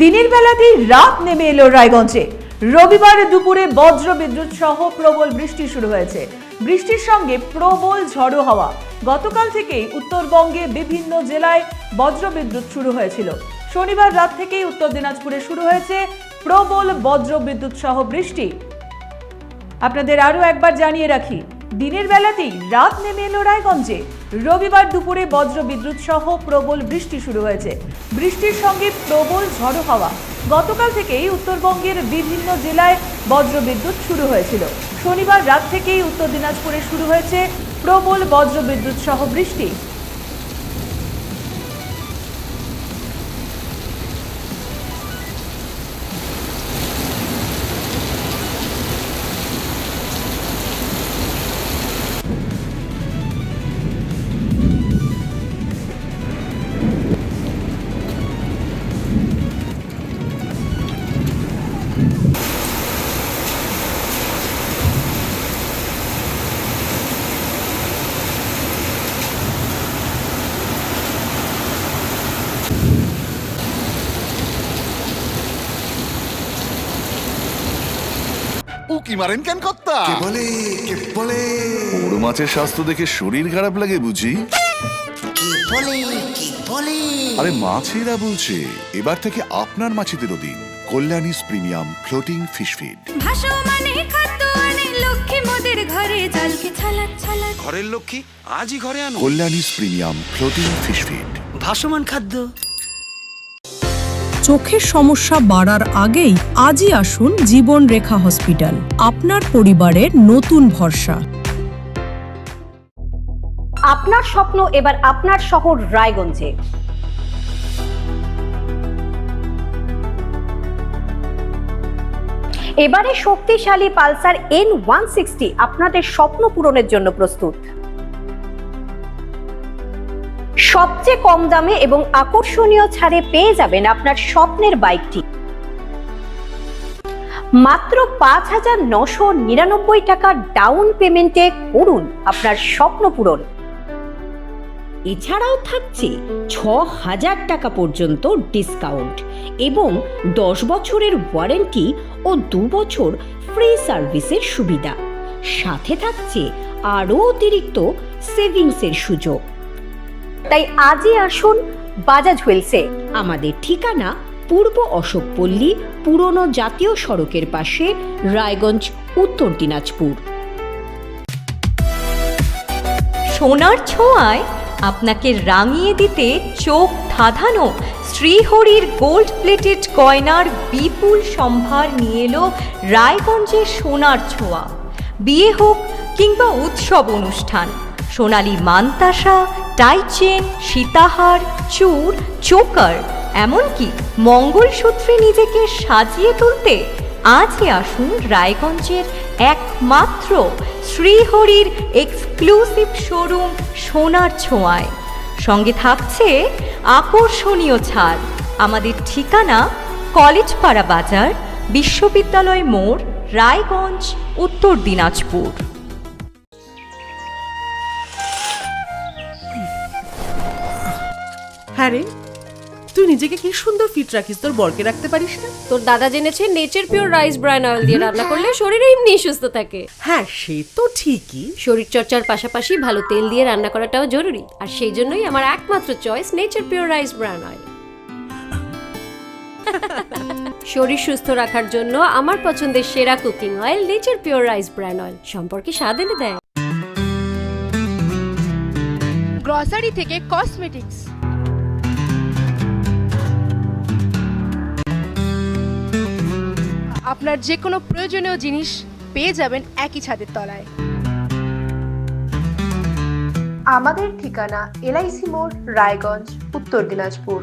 দিনের বেলাতেই রাত নেমে এলো রায়গঞ্জে। রবিবার দুপুরে বজ্র বিদ্যুৎ সহ প্রবল বৃষ্টি শুরু হয়েছে। বৃষ্টির সঙ্গে প্রবল ঝড়ো হাওয়া। গতকাল থেকেই উত্তরবঙ্গে বিভিন্ন জেলায় বজ্র বিদ্যুৎ শুরু হয়েছিল। শনিবার রাত থেকেই উত্তর দিনাজপুরে শুরু হয়েছে প্রবল বজ্র বিদ্যুৎ সহ বৃষ্টি। আপনাদের আরো একবার জানিয়ে রাখি, দিনের বেলাতেই রাত নেমে এলো রায়গঞ্জে। রবিবার দুপুরে বজ্র বিদ্যুৎ সহ প্রবল বৃষ্টি শুরু হয়েছে। বৃষ্টির সঙ্গে প্রবল ঝড়ো হাওয়া। গতকাল থেকেই উত্তরবঙ্গের বিভিন্ন জেলায় বজ্র বিদ্যুৎ শুরু হয়েছিল। শনিবার রাত থেকেই উত্তর দিনাজপুরে শুরু হয়েছে প্রবল বজ্র বিদ্যুৎ সহ বৃষ্টি। উকি মারেন কেন কর্তা? কে বলে বড় মাছের স্বাস্থ্য দেখে শরীর খারাপ লাগে বুঝি? কে বলে আরে মাছেরা বলছে, এবার থেকে আপনার মাছেদেরও দিন কল্যাণীস প্রিমিয়াম ফ্লোটিং ফিশ ফিড। ভাসমানে খাদ্য আনে লক্ষ্মী মোদের ঘরে জলকে ছালাক ছালাক। ঘরের লক্ষ্মী আজই ঘরে আনো। কল্যাণীস প্রিমিয়াম ফ্লোটিং ফিশ ফিড। ভাসমান খাদ্য। চোখের সমস্যা বাড়ার আগেই আজই আসুন জীবন রেখা হসপিটাল, আপনার পরিবারের নতুন ভরসা। আপনার স্বপ্ন এবার আপনার শহর রায়গঞ্জে। এবারে শক্তিশালী পালসার N160 আপনাদের স্বপ্ন পূরণের জন্য প্রস্তুত। সবচেয়ে কম দামে এবং আকর্ষণীয় ছাড়ে পেয়ে যাবেন আপনার স্বপ্নের বাইকটি। মাত্র ৫,৯৯৯ টাকা ডাউন পেমেন্টে করুন আপনার স্বপ্ন পূরণ। এছাড়াও থাকছে ৬,০০০ টাকা পর্যন্ত ডিসকাউন্ট এবং ১০ বছরের ওয়ারেন্টি ও ২ বছর ফ্রি সার্ভিসের সুবিধা। সাথে থাকছে আরও অতিরিক্ত সেভিংসের সুযোগ। তাই আজই আসুন বাজাজ হুইলসে। আমাদের ঠিকানা পূর্ব অশোকপল্লী, পুরনো জাতীয় সড়কের পাশে, রায়গঞ্জ, উত্তর দিনাজপুর। সোনার ছোঁয়ায় আপনাকে রাঙিয়ে দিতে চোখ ধাঁধানো শ্রীহরির গোল্ড প্লেটেড গয়নার বিপুল সম্ভার নিয়ে এলো রায়গঞ্জে সোনার ছোঁয়া। বিয়ে হোক কিংবা উৎসব অনুষ্ঠান, সোনালী মানতাসা, টাইচেন, সীতাহার, চূড়, চোকার, এমনকি মঙ্গলসূত্রে নিজেকে সাজিয়ে তুলতে আজই আসুন রায়গঞ্জের একমাত্র শ্রীহরির এক্সক্লুসিভ শোরুম সোনার ছোঁয়ায়। সঙ্গে থাকছে আকর্ষণীয় ছাড়। আমাদের ঠিকানা কলেজপাড়া বাজার, বিশ্ববিদ্যালয় মোড়, রায়গঞ্জ, উত্তর দিনাজপুর। হ্যাঁ রে, তুই নিজেকে কি সুন্দর ফিট রাখিস, তোর বরকে রাখতে পারিস না? তোর দাদা জেনেছে Nature Pure rice bran oil দিয়ে রান্না করলে শরীর এমনি সুস্থ থাকে। হ্যাঁ, সে তো ঠিকই। শরীর চর্চার পাশাপাশি ভালো তেল দিয়ে রান্না করাটাও জরুরি, আর সেই জন্যই আমার একমাত্র choice nature Pure rice bran oil. শরীর সুস্থ রাখার জন্য আমার পছন্দের সেরা cooking oil nature Pure rice bran oil, সম্পর্কে স্বাদ এনে দেয়। গ্রসারি থেকে কসমেটিক্স, আপনার যে কোনো প্রয়োজনীয় জিনিস পেয়ে যাবেন একই ছাদের তলায়। আমাদের ঠিকানা LIC মোড়, রায়গঞ্জ, উত্তর দিনাজপুর।